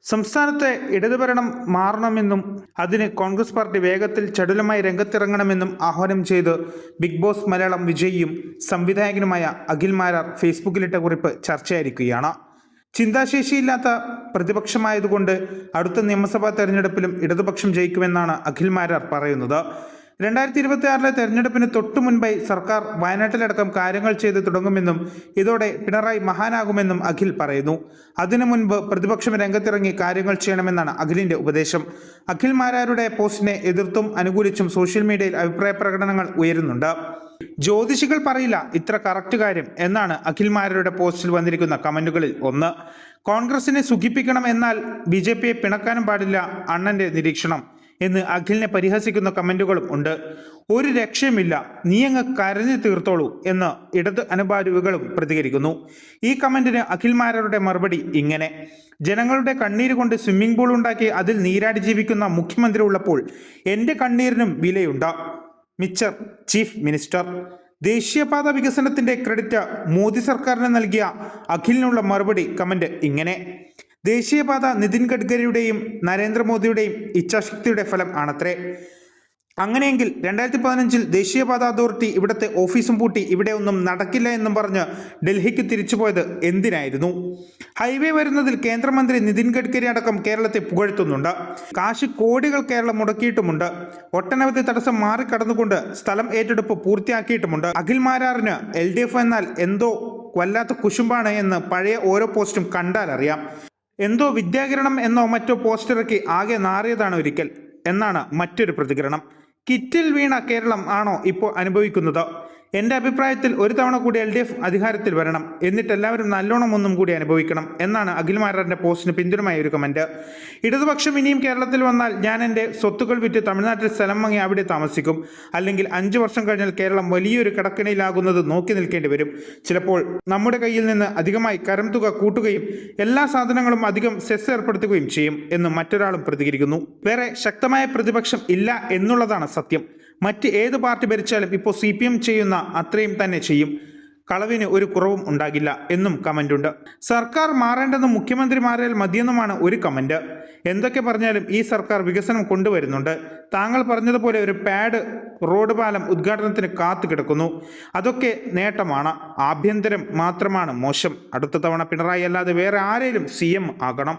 സംസ്ഥാനത്തെ ഇടതുഭരണം മാറണമെന്നും അതിന് കോൺഗ്രസ് പാർട്ടി വേഗത്തിൽ ചടുലമായി രംഗത്തിറങ്ങണമെന്നും ആഹ്വാനം ചെയ്ത് ബിഗ് ബോസ് മലയാളം വിജയിയും സംവിധായകനുമായ അഖിൽ മാരാർ ഫേസ്ബുക്കിലിട്ട കുറിപ്പ് ചർച്ചയായിരിക്കുകയാണ്. ചിന്താശേഷിയില്ലാത്ത പ്രതിപക്ഷമായതുകൊണ്ട് അടുത്ത നിയമസഭാ തെരഞ്ഞെടുപ്പിലും ഇടതുപക്ഷം ജയിക്കുമെന്നാണ് അഖിൽ മാരാർ പറയുന്നത്. 2026 തെരഞ്ഞെടുപ്പിന് തൊട്ടു മുൻപായി സർക്കാർ വയനാട്ടിലടക്കം കാര്യങ്ങൾ ചെയ്ത് തുടങ്ങുമെന്നും ഇതോടെ പിണറായി മഹാനാകുമെന്നും അഖിൽ പറയുന്നു. അതിനു മുൻപ് പ്രതിപക്ഷം രംഗത്തിറങ്ങി കാര്യങ്ങൾ ചെയ്യണമെന്നാണ് അഖിലിന്റെ ഉപദേശം. അഖിൽ മാരാരുടെ പോസ്റ്റിനെ എതിർത്തും അനുകൂലിച്ചും സോഷ്യൽ മീഡിയയിൽ അഭിപ്രായ പ്രകടനങ്ങൾ ഉയരുന്നുണ്ട്. ജ്യോതിഷികൾ പറയില്ല ഇത്ര കറക്റ്റ് കാര്യം എന്നാണ് അഖിൽ മാരാരുടെ പോസ്റ്റിൽ വന്നിരിക്കുന്ന കമന്റുകളിൽ ഒന്ന്. കോൺഗ്രസിനെ സുഖിപ്പിക്കണം എന്നാൽ BJPയെ പിണക്കാനും പാടില്ല അണ്ണന്റെ നിരീക്ഷണം എന്ന് അഖിലിനെ പരിഹസിക്കുന്ന കമന്റുകളും ഉണ്ട്. ഒരു രക്ഷയുമില്ല, നീ അങ്ങ് കരഞ്ഞു തീർത്തോളൂ എന്ന് ഇടത് അനുഭാവികളും പ്രതികരിക്കുന്നു. ഈ കമന്റിന് അഖിൽ മാരാരുടെ മറുപടി ഇങ്ങനെ: ജനങ്ങളുടെ കണ്ണീര് കൊണ്ട് സ്വിമ്മിംഗ് പൂൾ ഉണ്ടാക്കി അതിൽ നീരാടി ജീവിക്കുന്ന മുഖ്യമന്ത്രി ഉള്ളപ്പോൾ എൻ്റെ കണ്ണീരിനും വിലയുണ്ട്. മിച്ചർ ചീഫ് മിനിസ്റ്റർ. ദേശീയപാത വികസനത്തിന്റെ ക്രെഡിറ്റ് മോദി സർക്കാരിന് നൽകിയ അഖിലിനുള്ള മറുപടി കമന്റ് ഇങ്ങനെ: ദേശീയപാത നിതിൻ ഗഡ്കരിയുടെയും നരേന്ദ്രമോദിയുടെയും ഇച്ഛാശക്തിയുടെ ഫലം ആണത്രേ. അങ്ങനെയെങ്കിൽ 2015 ദേശീയപാത അതോറിറ്റി ഇവിടുത്തെ ഓഫീസും പൂട്ടി ഇവിടെ ഒന്നും നടക്കില്ല എന്നും പറഞ്ഞ് ഡൽഹിക്ക് തിരിച്ചുപോയത് എന്തിനായിരുന്നു? ഹൈവേ വരുന്നതിൽ കേന്ദ്രമന്ത്രി നിതിൻ ഗഡ്കരി അടക്കം കേരളത്തെ പുകഴ്ത്തുന്നുണ്ട്. കാശ് കോടികൾ കേരളം മുടക്കിയിട്ടുമുണ്ട്. ഒട്ടനവധി തടസ്സം മാറിക്കടന്നുകൊണ്ട് സ്ഥലം ഏറ്റെടുപ്പ് പൂർത്തിയാക്കിയിട്ടുമുണ്ട്. അഖിൽ മാരാറിന് LDF എന്നാൽ എന്തോ വല്ലാത്ത കുശുമ്പാണ് എന്ന് പഴയ ഓരോ പോസ്റ്റും കണ്ടാൽ അറിയാം. എന്തോ വിദ്യാകിരണം എന്നോ മറ്റോ പോസ്റ്ററിറക്കി ആകെ നാറിയതാണ് ഒരിക്കൽ എന്നാണ് മറ്റൊരു പ്രതികരണം. കിറ്റിൽ വീണ കേരളം ആണോ ഇപ്പോൾ അനുഭവിക്കുന്നത്? എൻ്റെ അഭിപ്രായത്തിൽ ഒരു തവണ കൂടി LDF അധികാരത്തിൽ വരണം, എന്നിട്ട് എല്ലാവരും നല്ലോണം ഒന്നും കൂടി അനുഭവിക്കണം എന്നാണ് അഖിൽ മാരാറിൻ്റെ പോസ്റ്റിന് പിന്തുണമായ ഒരു കമൻറ്റ്. ഇടതുപക്ഷം ഇനിയും കേരളത്തിൽ വന്നാൽ ഞാൻ എൻ്റെ സ്വത്തുക്കൾ വിറ്റ് തമിഴ്നാട്ടിൽ സ്ഥലം വാങ്ങി അവിടെ താമസിക്കും. അല്ലെങ്കിൽ 5 വർഷം കഴിഞ്ഞാൽ കേരളം വലിയൊരു കടക്കിണിയിലാകുന്നത് നോക്കി നിൽക്കേണ്ടി വരും. ചിലപ്പോൾ നമ്മുടെ കയ്യിൽ നിന്ന് അധികമായി കരം തുക കൂട്ടുകയും എല്ലാ സാധനങ്ങളും അധികം സെസ് ഏർപ്പെടുത്തുകയും ചെയ്യും എന്ന് മറ്റൊരാളും പ്രതികരിക്കുന്നു. വേറെ ശക്തമായ പ്രതിപക്ഷം ഇല്ല എന്നുള്ളതാണ് സത്യം. മറ്റ് ഏത് പാർട്ടി ഭരിച്ചാലും ഇപ്പോൾ CPM ചെയ്യുന്ന അത്രയും തന്നെ ചെയ്യും. കളവിന് ഒരു കുറവും ഉണ്ടാകില്ല എന്നും കമൻ്റുണ്ട്. സർക്കാർ മാറേണ്ടെന്നും മുഖ്യമന്ത്രി മാറിയാൽ മതിയെന്നുമാണ് ഒരു കമൻറ്റ്. എന്തൊക്കെ പറഞ്ഞാലും ഈ സർക്കാർ വികസനം കൊണ്ടുവരുന്നുണ്ട്. താങ്കൾ പറഞ്ഞതുപോലെ ഒരു പാഡ് റോഡ് പാലം ഉദ്ഘാടനത്തിന് കാത്തു കിടക്കുന്നു. അതൊക്കെ നേട്ടമാണ്. ആഭ്യന്തരം മാത്രമാണ് മോശം. അടുത്ത തവണ പിണറായി അല്ലാതെ വേറെ ആരെങ്കിലും CM ആകണം.